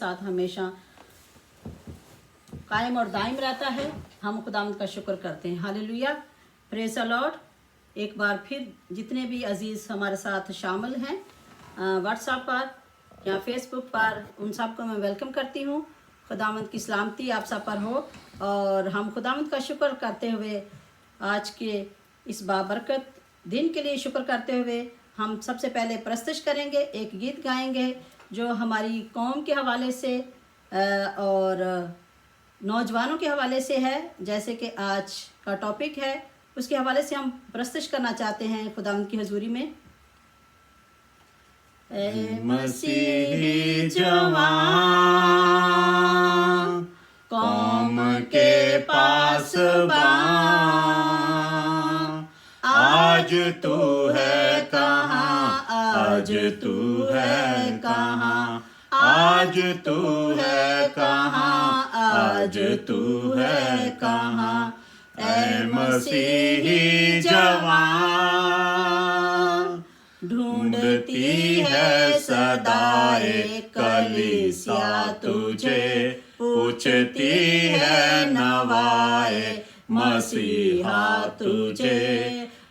साथ हमेशा कायम और दायम रहता है। हम खुदावंद का शुक्र करते हैं। Hallelujah, praise the Lord. एक बार फिर जितने भी अजीज़ हमारे साथ शामिल हैं व्हाट्सएप पर या फेसबुक पर, उन सबको मैं वेलकम करती हूँ। खुदावंद की सलामती आप सब पर हो और हम खुदावंद का शुक्र करते हुए आज के इस बाबरकत दिन के लिए शुक्र करते हुए हम सबसे पहले प्रस्तुत करेंगे, एक गीत गाएंगे जो हमारी कौम के हवाले से और नौजवानों के हवाले से है। जैसे कि आज का टॉपिक है, उसके हवाले से हम प्रस्तुत करना चाहते हैं खुदावंद की हजूरी में। ए मसीही जवान कौम के पासबान, आज तू है कहाँ, आज तू है कहाँ, आज तू है कहाँ, आज तू है कहाँ। ऐ मसीही जवान ढूंढती है सदाए कलीसिया तुझे, पूछती है नवाए मसीहा तुझे,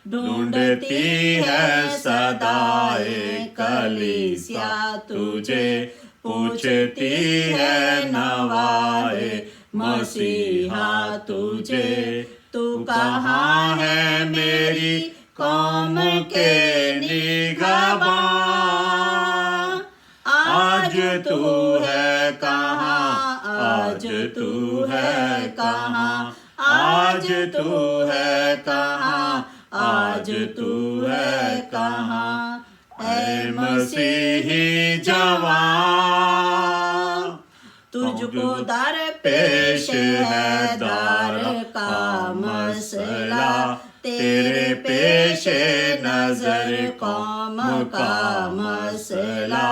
ढूंढती है सदाए कलीसिया तुझे, पूछती है नवाए मसीहा तुझे। तू कहाँ है मेरी कौम के निगहबान, आज तू है कहाँ, आज तू है कहाँ, आज तू है कहाँ, आज तू है कहाँ। ऐ मसीही जवान तुझको दर पेश है दार का मसला, तेरे पेशे नजर कौम का मसला,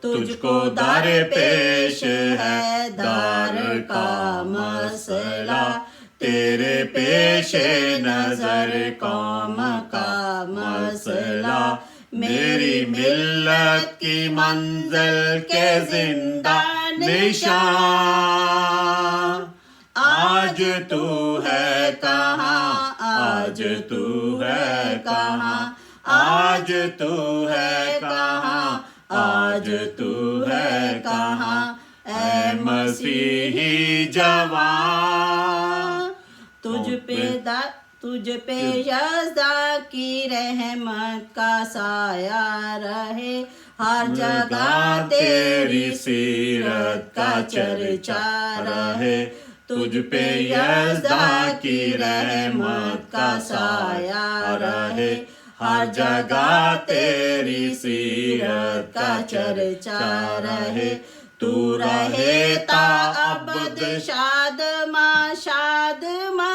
तुझको दर पेश है दार का मसला, तेरे पेशे नजर कौम का मसला। मेरी मिल्लत की मंजिल के जिंदा निशान, आज तू है कहाँ, आज तू है कहाँ, आज तू है कहाँ, आज तू है कहाँ। ऐ मसीही जवान तुझ पे यज़दा की रहमत का साया रहे, हर जगह तेरी सीरत का चर्चा रहे, तुझ पे यज़दा की रहमत का साया रहे, हर जगह तेरी सीरत का चर्चा रहे। तू रहे ता अबद शादमा शादमा,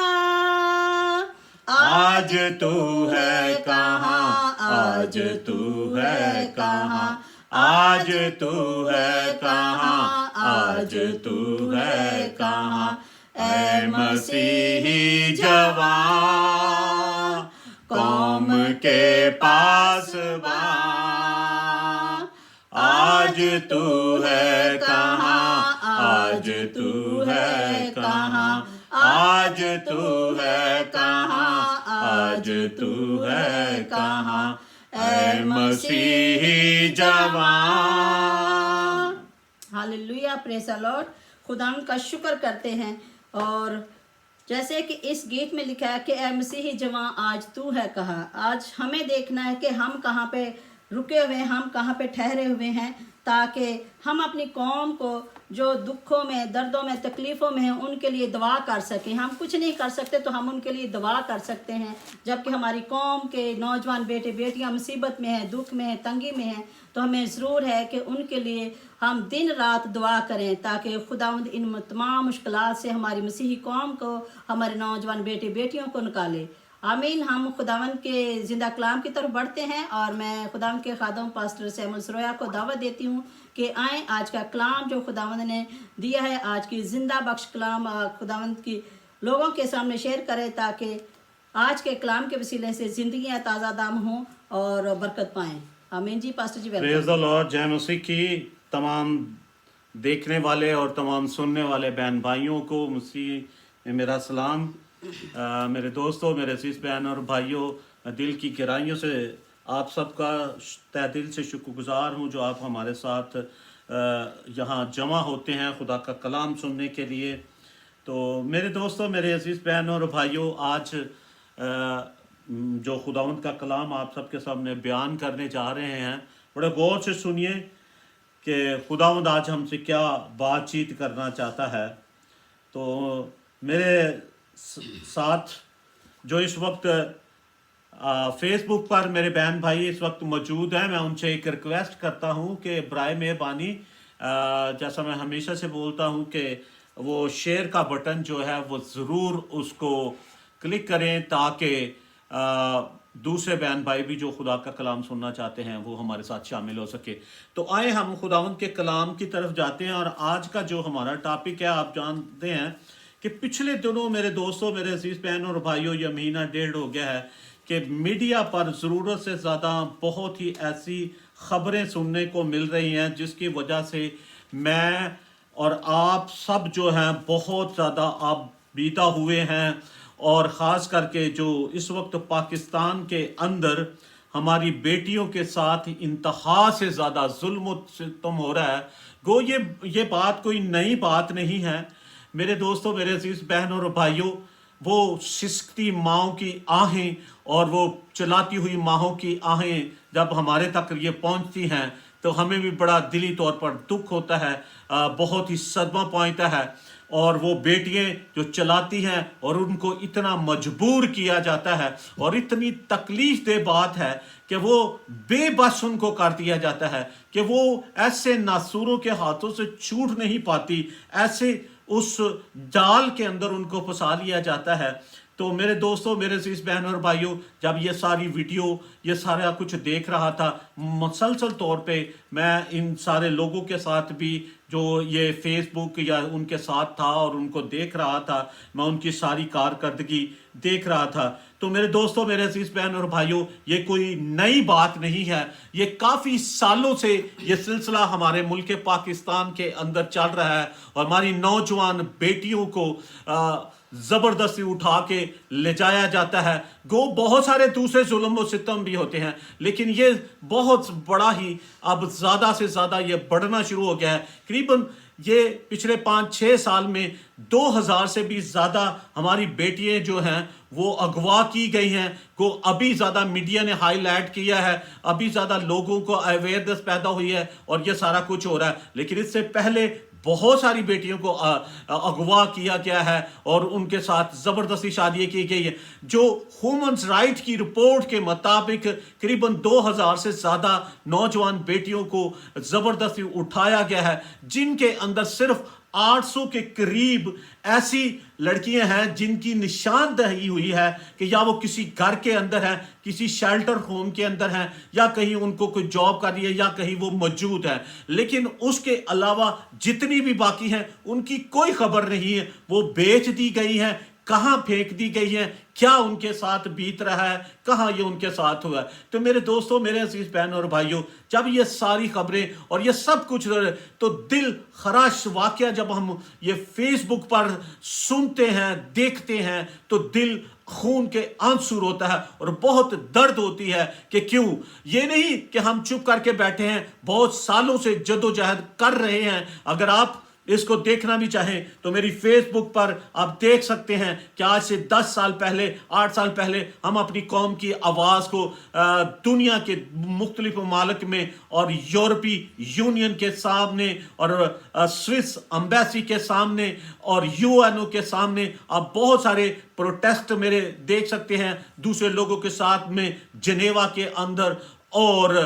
आज तू है कहाँ, आज तू है कहाँ, आज तू है कहाँ, आज तू है कहाँ। ऐ मसीही जवान कौम के पासबान, आज तू है कहाँ, आज तू है कहाँ, आज तू है कहाँ, आज तू है कहाँ। ऐ मसीही जवान। Hallelujah, praise the Lord. खुदावंद का शुक्र करते हैं। और जैसे कि इस गीत में लिखा है कि ऐ मसीही जवान आज तू है कहाँ, आज हमें देखना है कि हम कहाँ पे रुके हुए हैं, हम कहाँ पे ठहरे हुए हैं, ताकि हम अपनी कौम को जो दुखों में, दर्दों में, तकलीफ़ों में हैं, उनके लिए दुआ कर सकें। हम कुछ नहीं कर सकते तो हम उनके लिए दुआ कर सकते हैं। जबकि हमारी कौम के नौजवान बेटे बेटियां मुसीबत में हैं, दुख में हैं, तंगी में हैं, तो हमें ज़रूर है कि उनके लिए हम दिन रात दुआ करें, ताकि खुदावंद इन तमाम मुश्किलात से हमारी मसीही कौम को, हमारे नौजवान बेटे बेटियों को निकाले। आमीन। हम खुदावंद के ज़िंदा कलाम की तरफ बढ़ते हैं और मैं खुदावंद के खादम पास्टर सैमुअल सरोया को दावत देती हूँ कि आएँ आज का कलाम जो खुदावंद ने दिया है, आज की ज़िंदा बख्श कलाम खुदावंद की लोगों के सामने शेयर करें, ताकि आज के कलाम के वसीले से ज़िंदगियाँ ताज़ा दाम हों और बरकत पाएँ। आमीन जी। Pastor ji welcome. Praise the lord. जय मसीह की तमाम देखने वाले और तमाम सुनने वाले बहन भाइयों को मसीह में मेरा सलाम। मेरे दोस्तों, मेरे अजीज़ बहन और भाइयों, दिल की गहराइयों से आप सबका तहे दिल से शुक्रगुजार हूँ जो आप हमारे साथ यहाँ जमा होते हैं खुदा का कलाम सुनने के लिए। तो मेरे दोस्तों, मेरे अजीज़ बहन और भाइयों, आज जो खुदावंद का कलाम आप सबके सामने बयान करने जा रहे हैं, बड़े गौर से सुनिए कि खुदावंद आज हमसे क्या बातचीत करना चाहता है। तो मेरे साथ जो इस वक्त फेसबुक पर मेरे बहन भाई इस वक्त मौजूद हैं, मैं उनसे एक रिक्वेस्ट करता हूं कि बराए मेहरबानी, जैसा मैं हमेशा से बोलता हूं, कि वो शेयर का बटन जो है वो ज़रूर उसको क्लिक करें ताकि दूसरे बहन भाई भी जो खुदा का कलाम सुनना चाहते हैं वो हमारे साथ शामिल हो सके। तो आए हम खुदावंद के कलाम की तरफ जाते हैं। और आज का जो हमारा टॉपिक है, आप जानते हैं कि पिछले दिनों मेरे दोस्तों, मेरे अजीज़ बहन और भाइयों, ये महीना डेढ़ हो गया है कि मीडिया पर ज़रूरत से ज़्यादा बहुत ही ऐसी ख़बरें सुनने को मिल रही हैं जिसकी वजह से मैं और आप सब जो हैं बहुत ज़्यादा आप बीता हुए हैं। और ख़ास करके जो इस वक्त पाकिस्तान के अंदर हमारी बेटियों के साथ इंतहा से ज़्यादा जुल्म सितम हो रहा है, गो ये बात कोई नई बात नहीं है मेरे दोस्तों, मेरे अजीज़ बहन और भाइयों। वो सिसकती माँओं की आहें और वो चलाती हुई माँओं की आहें जब हमारे तक ये पहुँचती हैं तो हमें भी बड़ा दिली तौर पर दुख होता है, बहुत ही सदमा पहुँचता है। और वो बेटियां जो चलाती हैं और उनको इतना मजबूर किया जाता है और इतनी तकलीफ दे बात है कि वो बेबस उनको कर दिया जाता है कि वो ऐसे नासूरों के हाथों से छूट नहीं पाती, ऐसे उस जाल के अंदर उनको फंसा लिया जाता है। तो मेरे दोस्तों, मेरे अजीज़ बहन और भाइयों, जब ये सारी वीडियो, ये सारा कुछ देख रहा था, मुसलसल तौर पे मैं इन सारे लोगों के साथ भी जो ये फेसबुक या उनके साथ था और उनको देख रहा था, मैं उनकी सारी कारकर्दगी देख रहा था। तो मेरे दोस्तों, मेरे अजीज़ बहन और भाइयों, ये कोई नई बात नहीं है, ये काफ़ी सालों से ये सिलसिला हमारे मुल्क पाकिस्तान के अंदर चल रहा है और हमारी नौजवान बेटियों को ज़बरदस्ती उठा के ले जाया जाता है। गो बहुत सारे दूसरे जुल्म और सितम भी होते हैं, लेकिन ये बहुत बड़ा ही अब ज़्यादा से ज़्यादा ये बढ़ना शुरू हो गया है। करीबन ये पिछले 5-6 साल में 2000 से भी ज़्यादा हमारी बेटियां जो हैं वो अगवा की गई हैं। को अभी ज़्यादा मीडिया ने हाईलाइट किया है, अभी ज़्यादा लोगों को अवेयरनेस पैदा हुई है और ये सारा कुछ हो रहा है। लेकिन इससे पहले बहुत सारी बेटियों को अगवा किया गया है और उनके साथ ज़बरदस्ती शादी की गई है। जो ह्यूमन राइट की रिपोर्ट के मुताबिक करीबन 2000 से ज़्यादा नौजवान बेटियों को ज़बरदस्ती उठाया गया है, जिनके अंदर सिर्फ 800 के करीब ऐसी लड़कियां हैं जिनकी निशानदही हुई है कि या वो किसी घर के अंदर हैं, किसी शेल्टर होम के अंदर हैं, या कहीं उनको कोई जॉब कर रही है, या कहीं वो मौजूद है। लेकिन उसके अलावा जितनी भी बाकी हैं उनकी कोई खबर नहीं है, वो बेच दी गई हैं, कहाँ फेंक दी गई है, क्या उनके साथ बीत रहा है, कहाँ ये उनके साथ हुआ है। तो मेरे दोस्तों, मेरे अजीज बहन और भाइयों, जब ये सारी खबरें और ये सब कुछ, तो दिल खराश वाकया जब हम ये फेसबुक पर सुनते हैं, देखते हैं, तो दिल खून के आंसू रोता है और बहुत दर्द होती है कि क्यों। ये नहीं कि हम चुप करके बैठे हैं, बहुत सालों से जद्दोजहद कर रहे हैं। अगर आप इसको देखना भी चाहें तो मेरी फेसबुक पर आप देख सकते हैं कि आज से 10 साल पहले, 8 साल पहले हम अपनी कौम की आवाज़ को दुनिया के मुख्तलिफ ममालिक में और यूरोपीय यूनियन के सामने और स्विस एम्बेसी के सामने और यूएनओ के सामने आप बहुत सारे प्रोटेस्ट मेरे देख सकते हैं दूसरे लोगों के साथ में, जेनेवा के अंदर और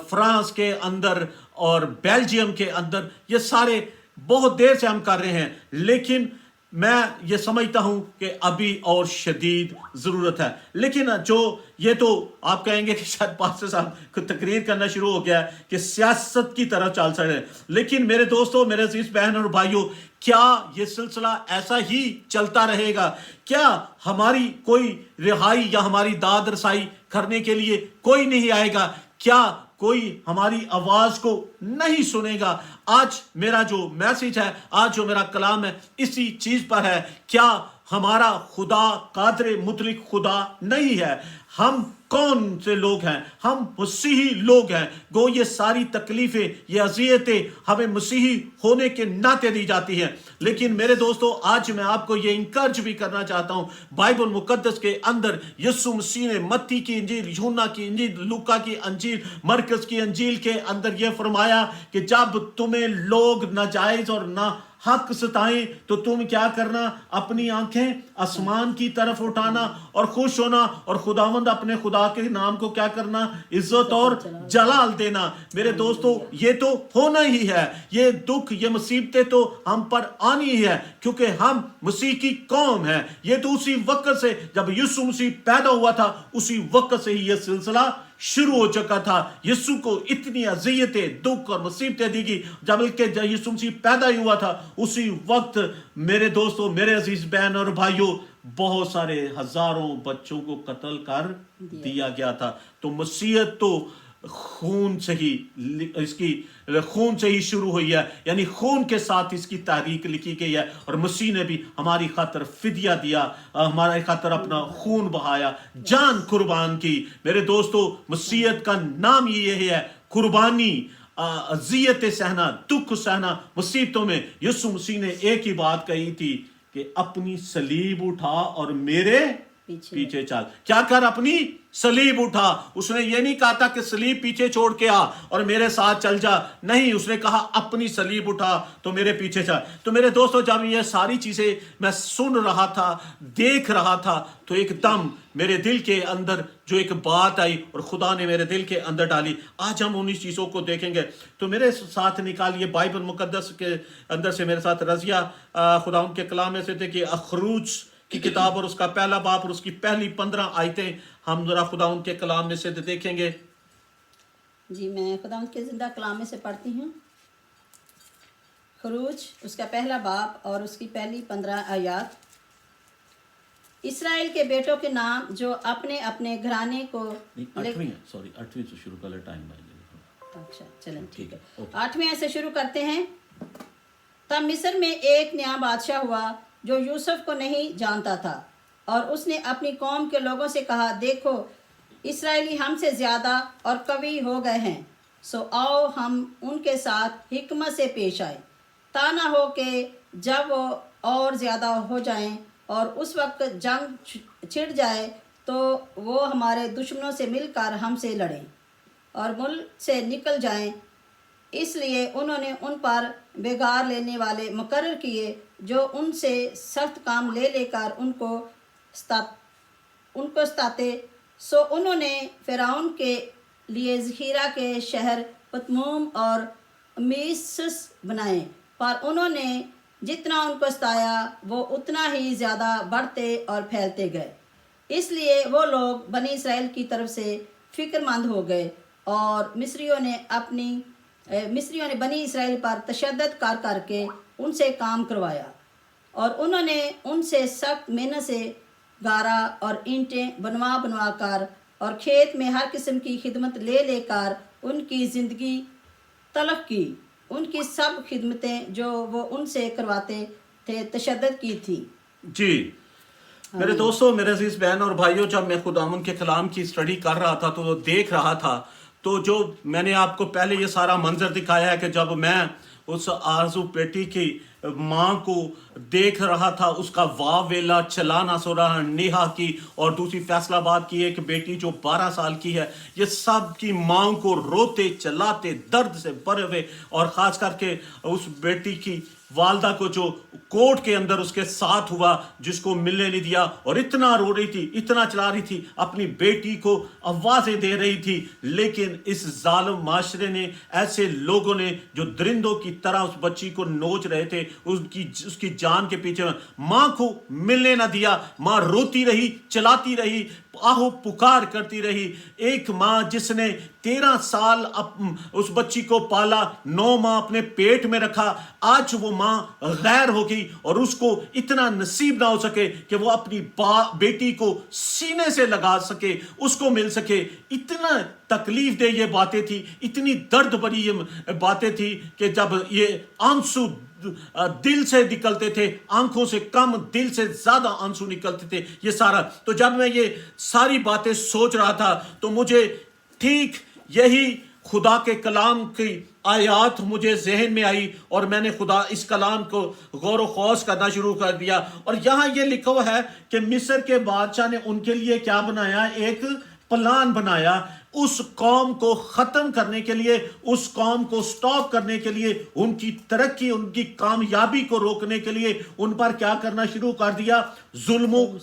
फ्रांस के अंदर और बेल्जियम के अंदर। ये सारे बहुत देर से हम कर रहे हैं, लेकिन मैं ये समझता हूं कि अभी और शदीद ज़रूरत है। लेकिन जो ये तो आप कहेंगे कि शायद पास्टर साहब को तकरीर करना शुरू हो गया है कि सियासत की तरफ चल सकते हैं। लेकिन मेरे दोस्तों, मेरे अजीज बहन और भाइयों, क्या ये सिलसिला ऐसा ही चलता रहेगा? क्या हमारी कोई रिहाई या हमारी दाद रसाई करने के लिए कोई नहीं आएगा? क्या کوئی ہماری آواز کو نہیں سنے گا. آج میرا جو میسج ہے, آج جو میرا کلام ہے, اسی چیز پر ہے. کیا ہمارا خدا قادر مطلق خدا نہیں ہے؟ ہم کون سے لوگ ہیں؟ ہم مسیحی لوگ ہیں. گو یہ ساری تکلیفیں, یہ اذیتیں ہمیں مسیحی ہونے کے ناطے دی جاتی ہیں. لیکن میرے دوستو, آج میں آپ کو یہ انکرج بھی کرنا چاہتا ہوں, بائبل مقدس کے اندر یسوع مسیح نے متی کی انجیل, یوحنا کی انجیل, لوکا کی انجیل, مرکز کی انجیل کے اندر یہ فرمایا کہ جب تمہیں لوگ ناجائز اور نا حق ستائیں تو تم کیا کرنا؟ اپنی آنکھیں آسمان کی طرف اٹھانا اور خوش ہونا, اور خداوند اپنے خدا کے نام کو کیا کرنا؟ عزت اور جلال دینا. میرے دوستو, یہ تو ہونا ہی ہے. یہ دکھ, یہ مصیبتیں تو ہم پر آنی ہی ہے, کیونکہ ہم مسیح کی قوم ہیں. یہ تو اسی وقت سے جب یسوع مسیح پیدا ہوا تھا, اسی وقت سے ہی یہ سلسلہ شروع ہو چکا تھا. یسوع کو اتنی اذیتیں, دکھ اور مصیبتیں دی گئی جب یسوع مسیح پیدا ہی ہوا تھا. اسی وقت میرے دوستوں, میرے عزیز بہن اور بھائیوں, بہت سارے ہزاروں بچوں کو قتل کر دیا گیا تھا. تو مسیحیت تو خون سے ہی, اس کی خون سے ہی شروع ہوئی ہے, یعنی خون کے ساتھ اس کی تحریک لکھی گئی ہے. اور مسیح نے بھی ہماری خاطر فدیہ دیا, ہماری خاطر اپنا خون بہایا, جان قربان کی. میرے دوستو, مسیحیت کا نام یہ ہے, قربانی, اذیت سہنا, دکھ سہنا مصیبتوں میں. یسوع مسیح نے ایک ہی بات کہی تھی کہ اپنی صلیب اٹھا اور میرے پیچھے چل. کیا کر؟ اپنی صلیب اٹھا. اس نے یہ نہیں کہا تھا کہ صلیب پیچھے چھوڑ کے آ اور میرے ساتھ چل جا, نہیں, اس نے کہا اپنی صلیب اٹھا تو میرے پیچھے چل. تو میرے دوستو, جب یہ ساری چیزیں میں سن رہا تھا, دیکھ رہا تھا, تو ایک دم میرے دل کے اندر جو ایک بات آئی اور خدا نے میرے دل کے اندر ڈالی. آج ہم انہی چیزوں کو دیکھیں گے. تو میرے ساتھ نکالیے بائبل مقدس کے اندر سے میرے ساتھ رضیہ خدا ان کے کلام میں سے تھے کہ اخروج کی کتاب اور اس کا پہلا باب اور اس کی پہلی 15 آیتیں ہم ذرا خدا ان کے کلام میں سے دیکھیں گے. جی, میں خدا ان کے زندہ کلام میں سے پڑھتی ہوں. خروج اس کا پہلا باب اور اس کی پہلی 15 آیات. اسرائیل کے بیٹوں کے نام جو اپنے اپنے گھرانے کو 8ویں سے شروع کر لے, ٹائم لگے. اچھا چلیں, ٹھیک ہے. 8ویں سے شروع کرتے ہیں. تب مصر میں ایک نیا بادشاہ ہوا جو یوسف کو نہیں جانتا تھا, اور اس نے اپنی قوم کے لوگوں سے کہا, دیکھو اسرائیلی ہم سے زیادہ اور قوی ہو گئے ہیں, سو آؤ ہم ان کے ساتھ حکمت سے پیش آئے, تا نہ ہو کہ جب وہ اور زیادہ ہو جائیں اور اس وقت جنگ چھڑ جائے تو وہ ہمارے دشمنوں سے مل کر ہم سے لڑیں اور ملک سے نکل جائیں. اس لیے انہوں نے ان پر بگاڑ لینے والے مقرر کیے جو ان سے سخت کام لے لے کر ان کو ستاتے. سو انہوں نے فرعون کے لیے ذخیرہ کے شہر پتموم اور میسس بنائے, پر انہوں نے جتنا ان کو ستایا وہ اتنا ہی زیادہ بڑھتے اور پھیلتے گئے. اس لیے وہ لوگ بنی اسرائیل کی طرف سے فکر مند ہو گئے, اور مصریوں نے بنی اسرائیل پر تشدد کر کے ان سے کام کروایا, اور انہوں نے ان سے سخت محنت سے گارا اور اینٹیں بنوا کر اور کھیت میں ہر قسم کی خدمت لے کر ان کی زندگی تلف کی. ان کی سب خدمتیں جو وہ ان سے کرواتے تھے تشدد کی تھی. جی میرے دوستو, میرے عزیز بہن اور بھائیوں, جب میں خداوند کے کلام کی اسٹڈی کر رہا تھا تو دیکھ رہا تھا, تو جو میں نے آپ کو پہلے یہ سارا منظر دکھایا ہے کہ جب میں اس آرزو بیٹی کی ماں کو دیکھ رہا تھا, اس کا واویلا چلانا سو رہا, نیہا کی اور دوسری فیصلہ آباد کی ایک بیٹی جو 12 سال کی ہے, یہ سب کی ماں کو روتے چلاتے درد سے بھرے ہوئے, اور خاص کر کے اس بیٹی کی والدہ کو جو کوٹ کے اندر اس کے ساتھ ہوا, جس کو ملنے نہیں دیا, اور اتنا رو رہی تھی, اتنا چلا رہی تھی, اپنی بیٹی کو آوازیں دے رہی تھی. لیکن اس ظالم معاشرے نے, ایسے لوگوں نے جو درندوں کی طرح اس بچی کو نوچ رہے تھے, اس کی جان کے پیچھے ماں کو ملنے نہ دیا. ماں روتی رہی, چلاتی رہی, آہو پکار کرتی رہی. ایک ماں جس نے 13 سال اس بچی کو پالا, 9 ماہ اپنے پیٹ میں رکھا, آج وہ ماں غیر ہو گئی اور اس کو اتنا نصیب نہ ہو سکے کہ وہ اپنی بیٹی کو سینے سے لگا سکے, اس کو مل سکے. اتنا تکلیف دہ یہ باتیں تھی, اتنی درد بھری یہ باتیں تھی کہ جب یہ آنسو دل سے نکلتے تھے, آنکھوں سے کم دل سے زیادہ آنسو نکلتے تھے یہ سارا. تو جب میں یہ ساری باتیں سوچ رہا تھا تو مجھے ٹھیک یہی خدا کے کلام کی آیات مجھے ذہن میں آئی اور میں نے خدا اس کلام کو غور و خوض کرنا شروع کر دیا. اور یہاں یہ لکھا ہوا ہے کہ مصر کے بادشاہ نے ان کے لیے کیا بنایا, ایک پلان بنایا اس قوم کو ختم کرنے کے لیے, اس قوم کو سٹاپ کرنے کے لیے, ان کی ترقی, ان کی کامیابی کو روکنے کے لیے ان پر کیا کرنا شروع کر دیا, ظلم و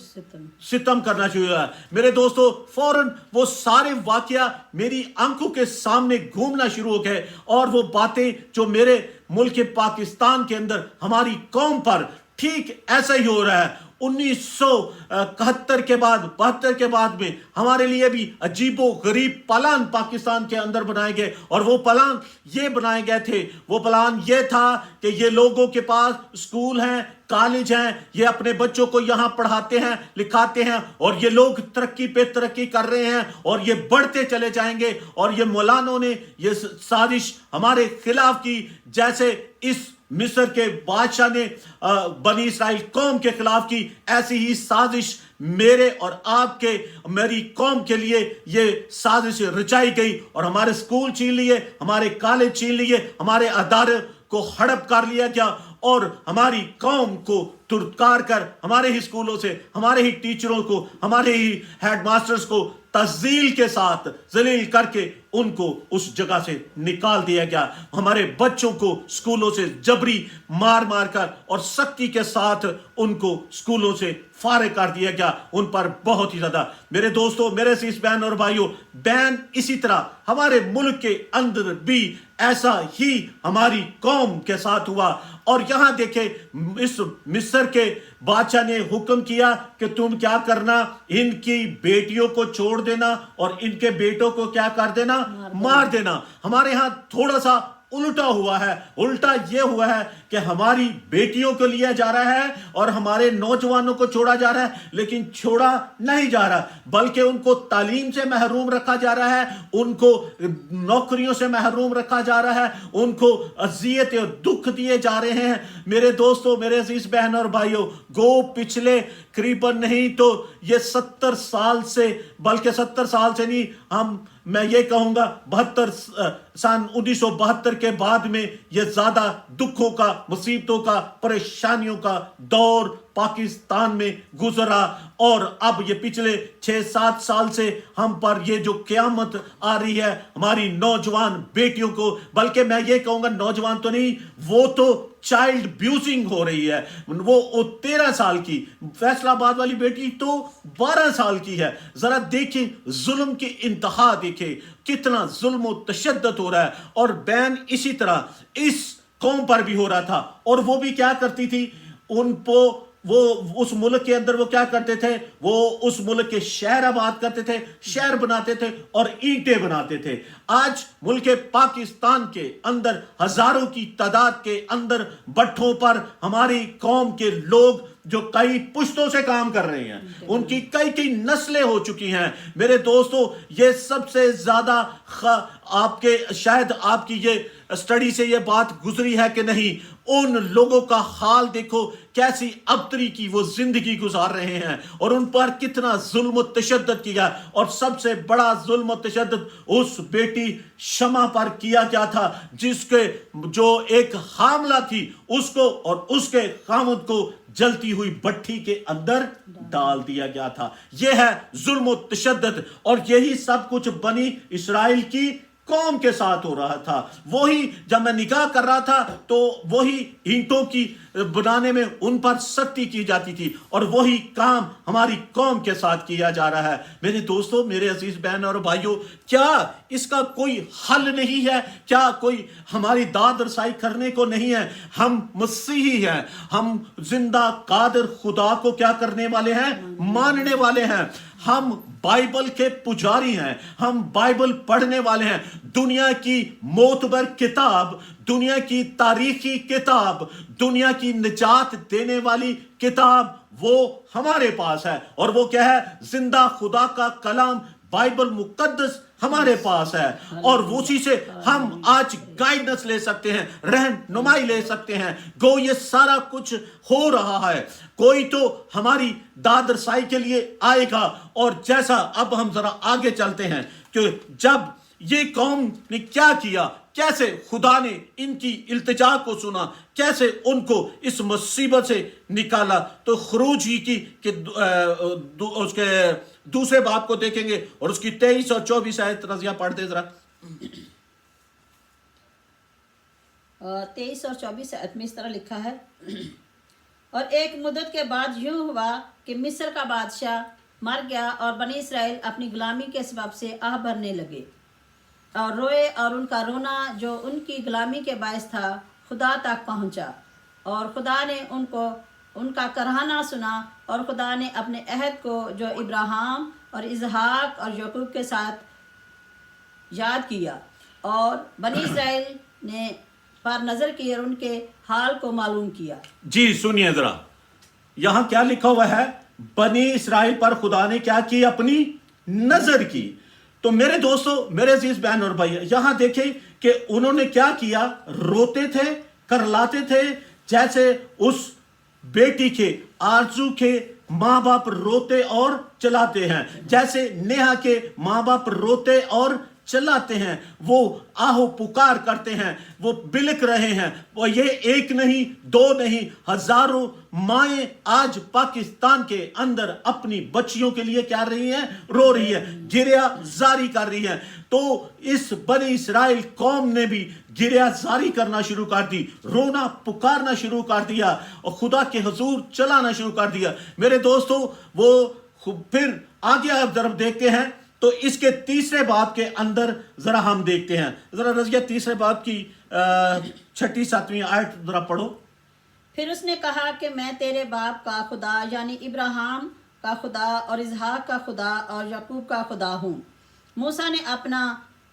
ستم کرنا شروع ہوا. میرے دوستو فوراً وہ سارے واقعہ میری آنکھوں کے سامنے گھومنا شروع ہو گئے اور وہ باتیں جو میرے ملک پاکستان کے اندر ہماری قوم پر ٹھیک ایسا ہی ہو رہا ہے. 1971 کے بعد 72 کے بعد میں ہمارے لیے بھی عجیب و غریب پلان پاکستان کے اندر بنائے گئے, اور وہ پلان یہ بنائے گئے تھے, وہ پلان یہ تھا کہ یہ لوگوں کے پاس اسکول ہیں, کالج ہیں, یہ اپنے بچوں کو یہاں پڑھاتے ہیں, لکھاتے ہیں, اور یہ لوگ ترقی پہ ترقی کر رہے ہیں اور یہ بڑھتے چلے جائیں گے. اور یہ مولانوں نے یہ سازش ہمارے خلاف کی, جیسے اس مصر کے بادشاہ نے بنی اسرائیل قوم کے خلاف کی, ایسی ہی سازش میرے اور آپ کے, میری قوم کے لیے یہ سازش رچائی گئی اور ہمارے اسکول چھین لیے, ہمارے کالج چھین لیے, ہمارے ادارے کو ہڑپ کر لیا گیا اور ہماری قوم کو ترکار کر ہمارے ہی اسکولوں سے, ہمارے ہی ٹیچروں کو, ہمارے ہی ہیڈ ماسٹرز کو تذلیل کے ساتھ ذلیل کر کے ان کو اس جگہ سے نکال دیا گیا. ہمارے بچوں کو اسکولوں سے جبری مار مار کر اور سختی کے ساتھ ان کو اسکولوں سے فارغ کر دیا گیا. ان پر بہت ہی زیادہ میرے دوستوں, میرے عزیز بہن اور بھائیوں, بہن اسی طرح ہمارے ملک کے اندر بھی ایسا ہی ہماری قوم کے ساتھ ہوا. اور یہاں دیکھیں اس مصر کے بادشاہ نے حکم کیا کہ تم کیا کرنا, ان کی بیٹیوں کو چھوڑ دینا اور ان کے بیٹوں کو کیا کر دینا, مار دینا. ہمارے ہاں تھوڑا سا الٹا ہوا ہے. الٹا یہ ہوا ہے کہ ہماری بیٹیوں کو لیا جا رہا ہے اور ہمارے نوجوانوں کو چھوڑا جا رہا ہے, لیکن چھوڑا نہیں جا رہا بلکہ ان کو تعلیم سے محروم رکھا جا رہا ہے, ان کو نوکریوں سے محروم رکھا جا رہا ہے, ان کو اذیت اور دکھ دیے جا رہے ہیں. میرے دوستوں, میرے عزیز بہن اور بھائیوں, گو پچھلے قریباً نہیں تو یہ 70 سال سے, بلکہ 70 سال سے نہیں, میں یہ کہوں گا 1972 کے بعد میں یہ زیادہ دکھوں کا, مصیبتوں کا, پریشانیوں کا دور پاکستان میں گزرا. اور اب یہ پچھلے 6-7 سال سے ہم پر یہ جو قیامت آ رہی ہے ہماری نوجوان بیٹیوں کو, بلکہ میں یہ کہوں گا نوجوان تو نہیں, وہ تو چائلڈ بیوزنگ ہو رہی ہے. وہ 13 سال کی فیصل آباد والی بیٹی تو 12 سال کی ہے. ذرا دیکھیں ظلم کی انتہا, دیکھیں کتنا ظلم و تشدد ہو رہا ہے. اور بین اسی طرح اس قوم پر بھی ہو رہا تھا. اور وہ بھی کیا کرتی تھی, ان کو وہ اس ملک کے اندر وہ کیا کرتے تھے, وہ اس ملک کے شہر آباد کرتے تھے, شہر بناتے تھے اور اینٹیں بناتے تھے. آج ملک پاکستان کے اندر ہزاروں کی تعداد کے اندر بٹھوں پر ہماری قوم کے لوگ جو کئی پشتوں سے کام کر رہے ہیں, ان کی کئی نسلیں ہو چکی ہیں. میرے دوستو, یہ سب سے زیادہ آپ کے, شاید آپ کی یہ اسٹڈی سے یہ بات گزری ہے کہ نہیں, ان لوگوں کا حال دیکھو کیسی ابتری کی وہ زندگی گزار رہے ہیں اور ان پر کتنا ظلم و تشدد کیا. اور سب سے بڑا ظلم و تشدد اس بیٹی شمع پر کیا گیا تھا, جس کے جو ایک حاملہ تھی اس کو اور اس کے خاوند کو جلتی ہوئی بٹھی کے اندر ڈال دیا گیا تھا. یہ ہے ظلم و تشدد, اور یہی سب کچھ بنی اسرائیل کی कौम के साथ हो रहा था। वही जब मैं निकाह कर रहा था तो वही ईंटों की बनाने में उन पर सख्ती की जाती थी और वही काम हमारी कौम के साथ किया जा रहा है। मेरे दोस्तों, मेरे अजीज बहन और भाइयों, क्या इसका कोई हल नहीं है? क्या कोई हमारी दाद रसाई करने को नहीं है? हम मसीही हैं, हम जिंदा कादिर खुदा को क्या करने वाले हैं? मानने वाले हैं। हम बाइबल के पुजारी हैं, हम बाइबल पढ़ने वाले हैं। दुनिया की मोतबर किताब, दुनिया की तारीखी किताब, दुनिया की निजात देने वाली किताब वो हमारे पास है। और वो क्या है? जिंदा खुदा का कलाम बाइबल मुकद्दस हमारे पास है और उसी से हम आज गाइडेंस ले सकते हैं, रहनुमाई ले सकते हैं। गो ये सारा कुछ हो रहा है, कोई तो हमारी दाद रसाई के लिए आएगा। और जैसा अब हम जरा आगे चलते हैं कि जब ये कौम ने क्या किया, कैसे खुदा ने इनकी इल्तिजा को सुना, कैसे उनको इस मुसीबत से निकाला। तो खरूज की उसके दूसरे बाब को देखेंगे और उसकी 23 और 24 आयत रजिया पढ़ दे जरा। 23 और 24 आयत में इस तरह लिखा है, और एक मुद्दत के बाद यूं हुआ कि मिस्र का बादशाह मर गया और बनी इसराइल अपनी गुलामी के सबब से आह भरने लगे और रोए, और उनका रोना जो उनकी गुलामी के बायस था खुदा तक पहुंचा। और खुदा ने उनका करहाना सुना और खुदा ने अपने अहद को जो इब्राहिम और इसहाक और याकूब के साथ याद किया और बनी इसराइल ने पर नजर की और उनके हाल को मालूम किया। जी सुनिए जरा, यहां क्या लिखा हुआ है? बनी इसराइल पर खुदा ने क्या की? अपनी नजर की। तो मेरे दोस्तों, मेरे अजीज बहन और भाई, यहां देखें कि उन्होंने क्या किया? रोते थे, करलाते थे, जैसे उस बेटी के आरजू के माँ बाप रोते और चलाते हैं, जैसे नेहा के माँ बाप रोते और चलाते हैं। वो आहो पुकार करते हैं, वो बिलक रहे हैं। वो ये एक नहीं, दो नहीं, हजारों माएं आज पाकिस्तान के अंदर अपनी बच्चियों के लिए क्या रही हैं? रो रही है, गिरिया जारी कर रही है। तो इस बनी इसराइल कौम ने भी गिरिया जारी करना शुरू कर दी, रोना पुकारना शुरू कर दिया और खुदा के हुजूर चलाना शुरू कर दिया। मेरे दोस्तों, वो फिर आगे आप जरा देखते हैं तो इसके तीसरे बाब के अंदर जरा हम देखते हैं। जरा रजिया तीसरे बाब की 6वीं 7वीं आयत जरा पढ़ो। फिर उसने कहा कि मैं तेरे बाप का खुदा यानी इब्राहिम का खुदा और इसहाक का खुदा और याकूब का खुदा हूँ। मूसा ने अपना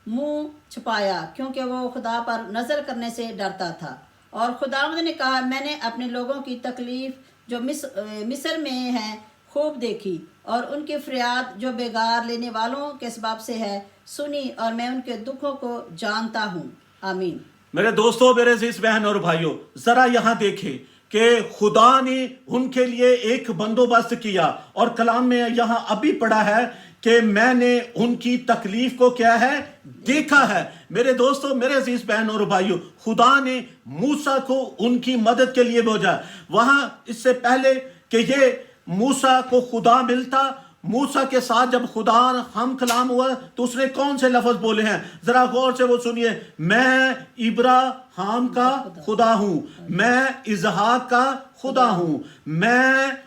मुंह छुपाया क्योंकि वो खुदा पर नजर करने से डरता था। और खुदावंद ने कहा, मैंने अपने लोगों की तकलीफ जो मिस्र में है खूब देखी और उनकी फरियाद जो बेगार लेने वालों के सबब से है सुनी, और मैं उनके दुखों को जानता हूँ। आमीन। मेरे दोस्तों, मेरे अजीज बहन और भाइयों, जरा यहां देखें कि खुदा ने उनके लिए एक बंदोबस्त किया और कलाम में यहां अभी पढ़ा है कि मैंने उनकी तकलीफ को क्या है? देखा है। मेरे दोस्तों, मेरे अजीज बहन और भाइयों, खुदा ने मूसा को उनकी मदद के लिए भेजा। वहां इससे पहले कि ये मूसा को खुदा मिलता, मूसा के साथ जब खुदा हम कलाम हुआ तो उसने कौन से लफ्ज बोले हैं? जरा गौर से वो सुनिए। मैं इब्राहिम का खुदा हूं, मैं इसहाक का खुदा हूं, मैं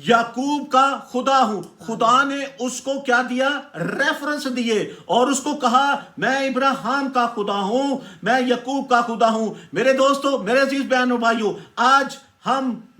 याकूब का खुदा हूं। खुदा ने उसको क्या दिया? रेफरेंस दिए और उसको कहा मैं इब्राहिम का खुदा हूं, मैं याकूब का खुदा हूं। मेरे दोस्तों, मेरे अजीज बहनों भाइयों, आज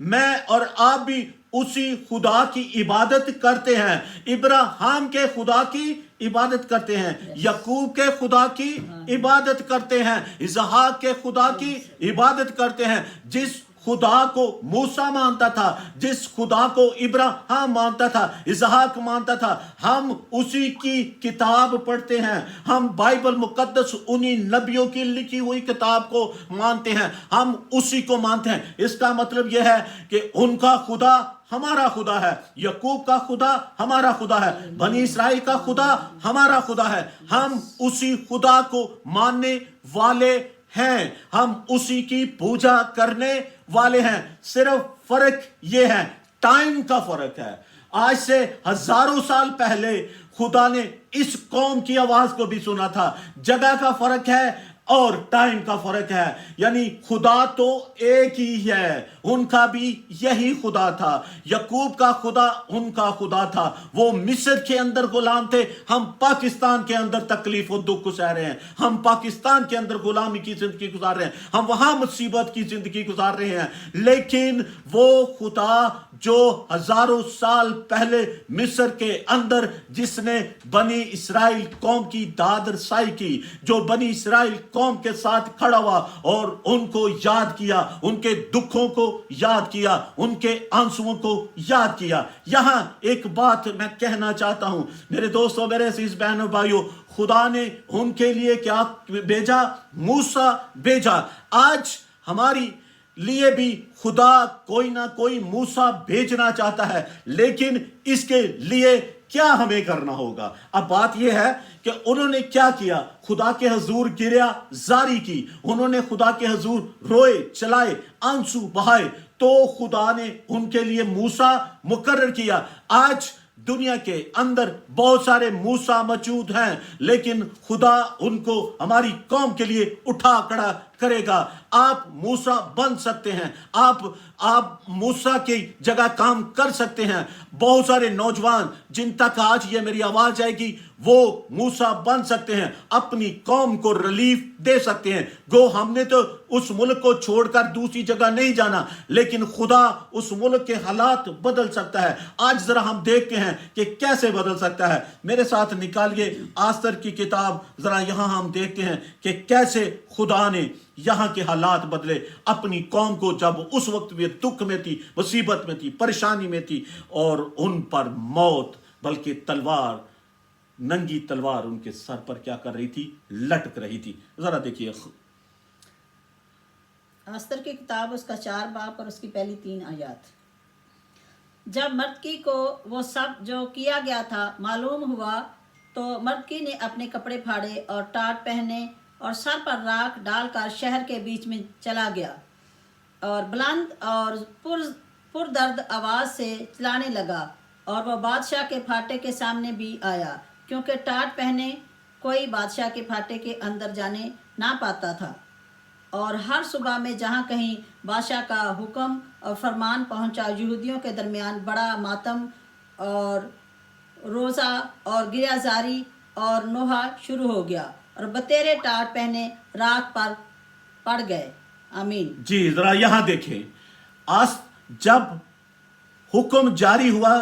मैं और आप भी उसी खुदा की इबादत करते हैं। इब्राहिम के खुदा की इबादत करते हैं, याकूब के खुदा की इबादत करते हैं, इसहाक के खुदा की इबादत करते हैं। जिस खुदा को मूसा मानता था, जिस खुदा को इब्राहिम मानता था, इसहाक मानता था, हम उसी की किताब पढ़ते हैं। हम बाइबल मुकद्दस उन्हीं नबियों की लिखी हुई किताब को मानते हैं, हम उसी को मानते हैं। इसका मतलब यह है कि उनका खुदा हमारा खुदा है, याकूब का खुदा हमारा खुदा है, बनी इसराइल का खुदा हमारा खुदा है। हम उसी खुदा को मानने वाले हैं, हम उसी की पूजा करने वाले हैं। सिर्फ फर्क ये है, टाइम का फर्क है। आज से हजारों साल पहले खुदा ने इस कौम की आवाज को भी सुना था। जगह का फर्क है और टाइम का फर्क है, यानी खुदा तो एक ही है, उनका भी यही खुदा था। यकूब का खुदा उनका खुदा था। वो मिस्र के अंदर गुलाम थे, हम पाकिस्तान के अंदर तकलीफ और दुख सह रहे हैं। हम पाकिस्तान के अंदर गुलामी की जिंदगी गुजार रहे हैं, हम वहां मुसीबत की जिंदगी गुजार रहे हैं। लेकिन वो खुदा जो हजारों साल पहले मिस्र के अंदर जिसने बनी इसराइल कौम की दाद रसाई की, जो बनी इसराइल कौम के साथ खड़ा हुआ और उनको याद किया, उनके दुखों को याद किया, उनके आंसुओं को याद किया। यहां एक बात मैं कहना चाहता हूं मेरे दोस्तों, मेरे अजीज बहनों भाइयों, खुदा ने उनके लिए क्या भेजा? मूसा भेजा। आज हमारी लिए भी खुदा कोई ना कोई मूसा भेजना चाहता है, लेकिन इसके लिए क्या हमें करना होगा? अब बात यह है कि उन्होंने क्या किया? खुदा के हजूर गिरिया जारी की, उन्होंने खुदा के हजूर रोए, चलाए, आंसू बहाए, तो खुदा ने उनके लिए मूसा मुकर्रर किया। आज दुनिया के अंदर बहुत सारे मूसा मौजूद हैं, लेकिन खुदा उनको हमारी कौम के लिए उठा खड़ा करेगा। आप मूसा बन सकते हैं, आप मूसा की जगह काम कर सकते हैं। बहुत सारे नौजवान जिन तक आज ये मेरी आवाज आएगी वो मूसा बन सकते हैं, अपनी कौम को रिलीफ दे सकते हैं। गो हमने तो उस मुल्क को छोड़कर दूसरी जगह नहीं जाना, लेकिन खुदा उस मुल्क के हालात बदल सकता है। आज जरा हम देखते हैं कि कैसे बदल सकता है। मेरे साथ निकालिए आस्तर की किताब, जरा यहां हम देखते हैं कि कैसे खुदा ने यहां के हालात बदले अपनी कौम को, जब उस वक्त वे दुख में थी, मुसीबत में थी, परेशानी में थी और उन पर मौत बल्कि तलवार, नंगी तलवार उनके सर पर क्या कर रही थी? लटक रही थी। जरा देखिए आस्तर की किताब उसका 4 बाब और उसकी पहली 3 आयत। जब मर्दकी को वो सब जो किया गया था मालूम हुआ, तो मर्दकी ने अपने कपड़े फाड़े और टाट पहने और सर पर राख डालकर शहर के बीच में चला गया और बुलंद और पुरदर्द आवाज़ से चिल्लाने लगा। और वह बादशाह के फाटे के सामने भी आया, क्योंकि टाट पहने कोई बादशाह के फाटे के अंदर जाने ना पाता था। और हर सुबह में जहाँ कहीं बादशाह का हुक्म और फरमान पहुँचा, यहूदियों के दरमियान बड़ा मातम और रोज़ा और गिरयाजारी और नोहा शुरू हो गया और बतेरे टाट पहने राख पर पड़ गए। आमीन। जी, जरा यहां देखें, आज जब हुक्म जारी हुआ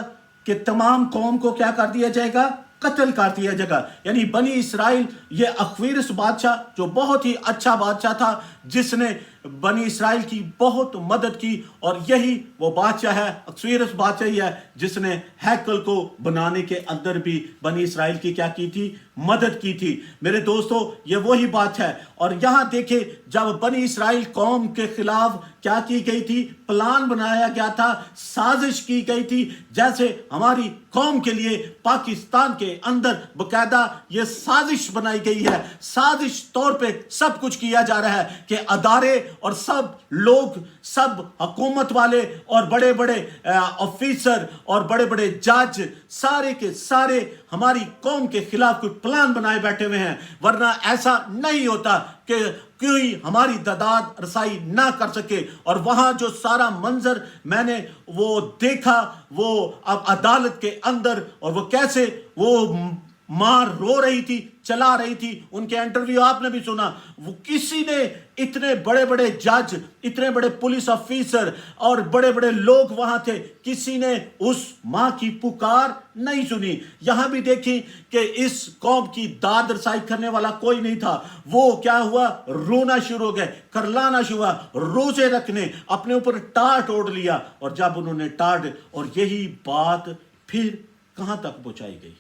कि तमाम कौम को क्या कर दिया जाएगा? कत्ल कर दिया जाएगा। यानी बनी इसराइल, ये अख्वीरस बादशाह जो बहुत ही अच्छा बादशाह था, जिसने बनी इसराइल की बहुत मदद की, और यही वो बादशाह है, अख्वीरस बादशाह ही है जिसने हैकल को बनाने के अंदर भी बनी इसराइल की क्या की थी? मदद की थी। मेरे दोस्तों, ये वही बात है। और यहां देखें, जब बनी इसराइल कौम के खिलाफ क्या की गई थी? प्लान बनाया गया था, साजिश की गई थी। जैसे हमारी कौम के लिए पाकिस्तान के अंदर बकायदा ये साजिश बनाई गई है, साजिश तौर पे सब कुछ किया जा रहा है कि अदारे और सब लोग, सब हुकूमत वाले और बड़े बड़े ऑफिसर और बड़े बड़े जज सारे के सारे हमारी कौम के खिलाफ कोई प्लान बनाए बैठे हुए हैं। वरना ऐसा नहीं होता कि कोई हमारी दाद रसाई ना कर सके। और वहां जो सारा मंजर मैंने वो देखा, वो अब अदालत के अंदर, और वो कैसे वो मां रो रही थी, चला रही थी, उनके इंटरव्यू आपने भी सुना। वो किसी ने, इतने बड़े बड़े जज, इतने बड़े पुलिस ऑफिसर और बड़े बड़े लोग वहां थे, किसी ने उस मां की पुकार नहीं सुनी। यहां भी देखी कि इस कौम की दाद रसाई करने वाला कोई नहीं था। वो क्या हुआ? रोना शुरू हो गए, करलाना शुरू हुआ, रोजे रखने, अपने ऊपर टाट ओढ़ लिया। और जब उन्होंने टाट, और यही बात फिर कहां तक पहुंचाई गई?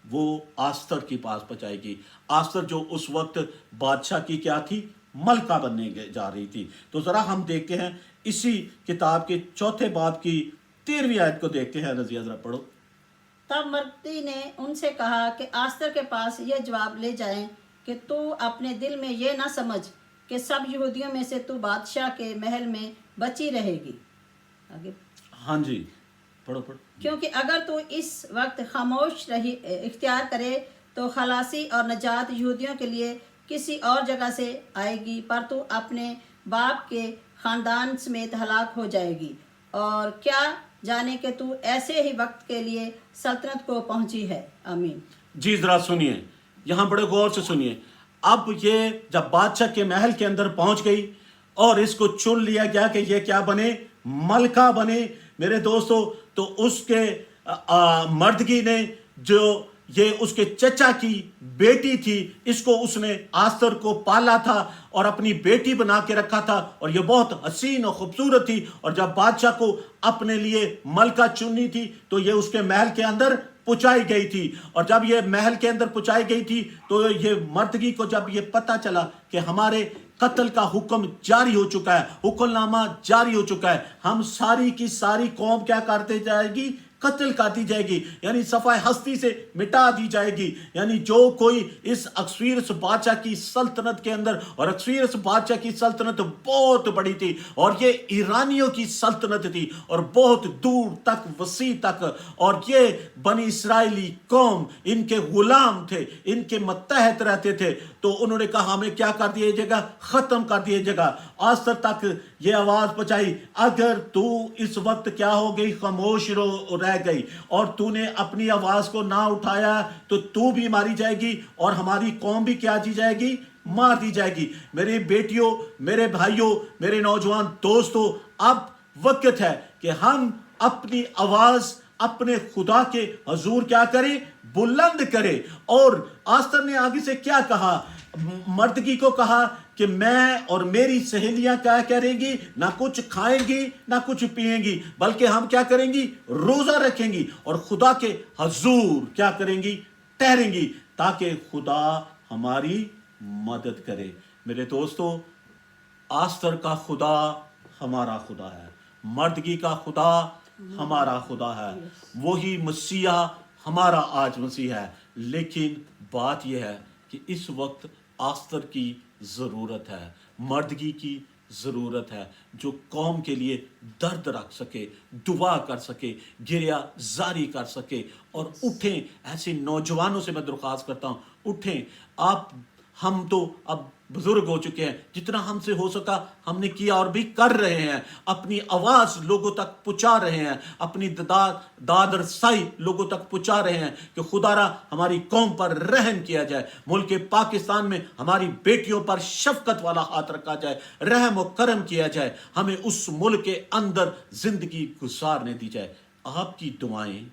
वो आस्तर के पास पहुंचाएगी। आस्तर जो उस वक्त बादशाह की क्या थी? मलका बनने जा रही थी। तो जरा हम देखते हैं इसी किताब के 4 बाब की 13वीं आयत को देखते हैं। रजिया जरा पढ़ो। तब मर्दी ने उनसे कहा कि आस्तर के पास यह जवाब ले जाएं कि तू अपने दिल में यह ना समझ कि सब यहूदियों में से तू बादशाह के महल में बची रहेगी। आगे। हाँ जी, पढ़ो पढ़ो। क्योंकि अगर तू इस वक्त खामोश रही इख्तियार करे तो खलासी और नजात यहूदियों के लिए किसी और जगह से आएगी, पर तू अपने बाप के ख़ानदान समेत हलाक हो जाएगी। और क्या जाने कि तू ऐसे ही वक्त के लिए सल्तनत को पहुंची है। आमीन। जी जरा सुनिए, यहाँ बड़े गौर से सुनिए। अब ये जब बादशाह के महल के अंदर पहुंच गई और इसको चुन लिया गया कि ये क्या बने, मलका बने, मेरे दोस्तों, तो उसके मर्दगी ने, जो ये उसके चचा की बेटी थी, इसको उसने आस्तर को पाला था और अपनी बेटी बना के रखा था, और ये बहुत हसीन और खूबसूरत थी। और जब बादशाह को अपने लिए मलका चुननी थी तो ये उसके महल के अंदर पुचाई गई थी। और जब ये महल के अंदर पुचाई गई थी तो ये मर्दगी को जब ये पता चला कि हमारे कत्ल का हुक्म जारी हो चुका है, हुक्मनामा जारी हो चुका है, हम सारी की सारी कौम क्या करते जाएगी, कत्ल कर दी जाएगी, यानी सफाई हस्ती से मिटा दी जाएगी। यानी जो कोई इस अक्सवीरस बादशाह की सल्तनत के अंदर, और अक्सवीरस बादशाह की सल्तनत बहुत बड़ी थी और ये ईरानियों की सल्तनत थी और बहुत दूर तक, वसी तक, और ये बनी इसराइली कौम इनके गुलाम थे, इनके मतहत रहते थे। तो उन्होंने कहा हमें क्या कर दिया जाएगा, खत्म कर दिया जाएगा। आस्तर तक ये आवाज पहुंचाई, अगर तू इस वक्त क्या हो गई, खामोश रह गई और तूने अपनी आवाज को ना उठाया तो तू भी मारी जाएगी और हमारी कौम भी क्या की जाएगी, मार दी जाएगी। मेरी बेटियों, मेरे भाइयों, मेरे नौजवान दोस्तों, अब वक्त है कि हम अपनी आवाज अपने खुदा के हजूर क्या करें, बुलंद करें। और आस्तर ने आगे से क्या कहा, मर्दगी को कहा कि मैं और मेरी सहेलियां क्या करेंगी, ना कुछ खाएंगी ना कुछ पिएंगी, बल्कि हम क्या करेंगी, रोजा रखेंगी और खुदा के हजूर क्या करेंगी, ठहरेंगी, ताकि खुदा हमारी मदद करे। मेरे दोस्तों, आस्तर का खुदा हमारा खुदा है, मर्दगी का खुदा हमारा खुदा है, वही मसीहा हमारा आज मसीह है। लेकिन बात यह है कि इस वक्त आस्तर की ज़रूरत है, मर्दगी की ज़रूरत है, जो कौम के लिए दर्द रख सके, दुआ कर सके, गिरिया जारी कर सके और उठें। ऐसे नौजवानों से मैं दरख्वास्त करता हूँ, उठें। आप, हम तो अब बुजुर्ग हो चुके हैं, जितना हमसे हो सका हमने किया और भी कर रहे हैं, अपनी आवाज लोगों तक पहुंचा रहे हैं, अपनी दाद रसाई लोगों तक पहुंचा रहे हैं कि खुदारा हमारी कौम पर रहम किया जाए, मुल्क पाकिस्तान में हमारी बेटियों पर शफकत वाला हाथ रखा जाए, रहम और करम किया जाए, हमें उस मुल्क के अंदर जिंदगी गुजारने दी जाए। आपकी दुआएं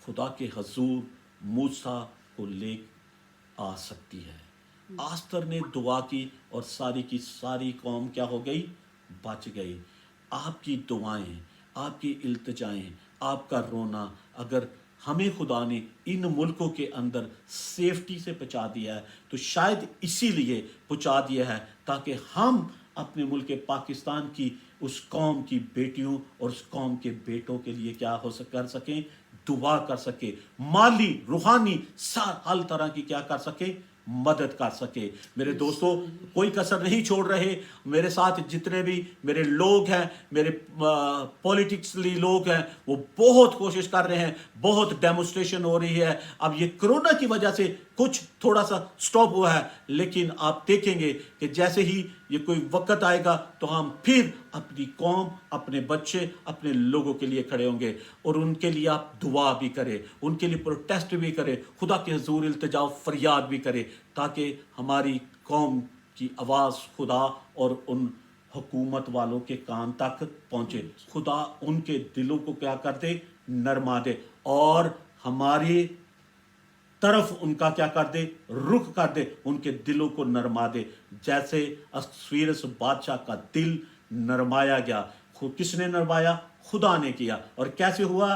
खुदा के हजूर मूसा को ले आ सकती है। आस्तर ने दुआ की और सारी की सारी कौम क्या हो गई, बच गई। आपकी दुआएं, आपकी इल्तिजाएं, आपका रोना, अगर हमें खुदा ने इन मुल्कों के अंदर सेफ्टी से पहुंचा दिया है तो शायद इसीलिए पहुंचा दिया है ताकि हम अपने मुल्क पाकिस्तान की उस कौम की बेटियों और उस कौम के बेटों के लिए क्या कर सकें, दुआ कर सके, माली रूहानी हर तरह की क्या कर सके, मदद कर सके। मेरे दोस्तों, कोई कसर नहीं छोड़ रहे। मेरे साथ जितने भी मेरे लोग हैं, मेरे पॉलिटिक्सली लोग हैं, वो बहुत कोशिश कर रहे हैं, बहुत डेमोन्स्ट्रेशन हो रही है। अब ये कोरोना की वजह से कुछ थोड़ा सा स्टॉप हुआ है, लेकिन आप देखेंगे कि जैसे ही ये कोई वक्त आएगा तो हम फिर अपनी कौम, अपने बच्चे, अपने लोगों के लिए खड़े होंगे और उनके लिए आप दुआ भी करें, उनके लिए प्रोटेस्ट भी करें, खुदा के हुजूर इल्तिजा फरियाद भी करें, ताकि हमारी कौम की आवाज़ खुदा और उन हुकूमत वालों के कान तक पहुंचे। खुदा उनके दिलों को क्या कर दे, नरमा दे, और हमारी तरफ उनका क्या कर दे, रुख कर दे, उनके दिलों को नरमा दे। जैसे अस्वीरस बादशाह का दिल नरमाया गया, किसने नरमाया, खुदा ने किया। और कैसे हुआ,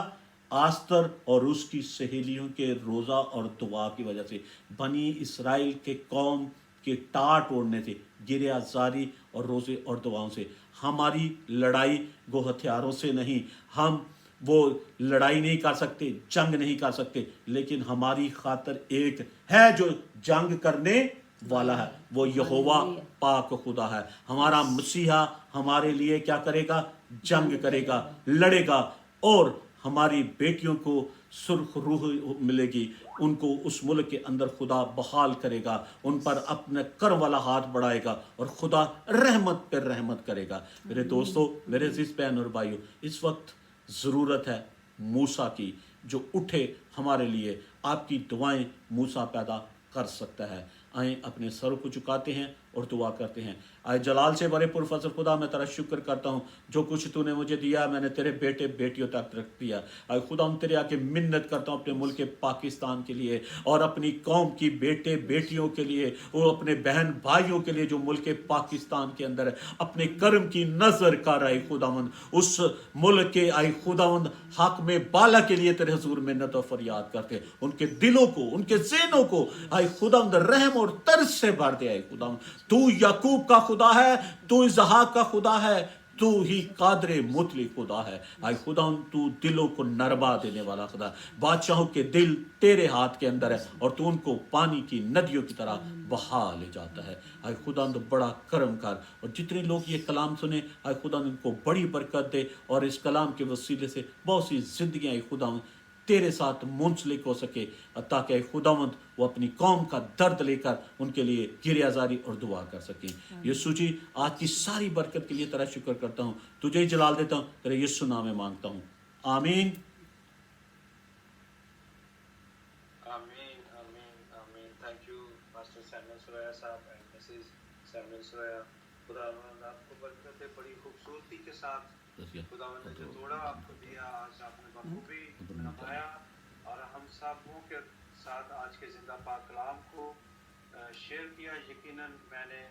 आस्तर और उसकी सहेलियों के रोज़ा और दुआ की वजह से, बनी इसराइल के कौम के टाट ओढ़ने से, गिरिया जारी और रोज़े और दुआओं से। हमारी लड़ाई वो हथियारों से नहीं, हम वो लड़ाई नहीं कर सकते, जंग नहीं कर सकते, लेकिन हमारी खातर एक है जो जंग करने वाला है, वो यहोवा पाक खुदा है। हमारा मसीहा हमारे लिए क्या करेगा, जंग करेगा, लड़ेगा, और ہماری بیٹیوں کو سرخ روح ملے گی، ان کو اس ملک کے اندر خدا بحال کرے گا، ان پر اپنا کرم والا ہاتھ بڑھائے گا اور خدا رحمت پر رحمت کرے گا۔ میرے دوستو، میرے عزیز بہن اور بھائیو، اس وقت ضرورت ہے موسیٰ کی، جو اٹھے ہمارے لیے۔ آپ کی دعائیں موسیٰ پیدا کر سکتا ہے۔ آئیں اپنے سروں کو جھکاتے ہیں اور دعا کرتے ہیں۔ آئے جلال سے بڑے پرفضل خدا، میں تیرا شکر کرتا ہوں جو کچھ تو نے مجھے دیا میں نے تیرے بیٹے بیٹیوں تک رکھ دیا۔ آئے خدا، ہم تیرے آگے منت کرتا ہوں اپنے ملک پاکستان کے لیے اور اپنی قوم کی بیٹے بیٹیوں کے لیے، وہ اپنے بہن بھائیوں کے لیے جو ملک پاکستان کے اندر ہے۔ اپنے کرم کی نظر کر آئے خداوند اس ملک کے، آئے خداوند حاکم بالا کے لیے تیرے حضور منت و فریاد کرتے ہیں۔ ان کے دلوں کو، ان کے ذہنوں کو آئے خداوند رحم اور ترس سے بھر دے۔ آئے خداوند تو یعقوب کا خدا ہے، تو اسحاق کا خدا ہے، تو ہی قادر مطلق خدا ہے۔ آئے خداوند تو دلوں کو نرما دینے والا خدا ہے۔ بادشاہوں کے دل تیرے ہاتھ کے اندر ہے اور تو ان کو پانی کی ندیوں کی طرح بہا لے جاتا ہے۔ آئے خداوند بڑا کرم کر، اور جتنے لوگ یہ کلام سنیں آئے خداوند ان کو بڑی برکت دے، اور اس کلام کے وسیلے سے بہت سی زندگیاں آئے خداوند تیرے ساتھ منسلک ہو سکے، تاکہ اے خداوند وہ اپنی قوم کا درد لے کر ان کے لیے گریہ زاری اور دعا کر سکیں۔ یسوع جی، آج کی ساری برکت کے لیے تیرا شکر کرتا ہوں، تجھے ہی جلال دیتا ہوں، تیرے یسوع نام میں مانگتا ہوں، آمین۔ آمین آمین آمین۔ تھینک یو پاسٹر سیمون سوریا صاحب اینڈ مسز سیمون سوریا۔ خداوند آپ کو برکت دے، بڑی خوبصورتی کے ساتھ خداوند نے جو توڑا آپ کو دیا، آج آپ نے بخوبی نمایا، اور ہم سبوں کے ساتھ آج کے زندہ پاک کلام کو شیئر کیا۔ یقیناً میں نے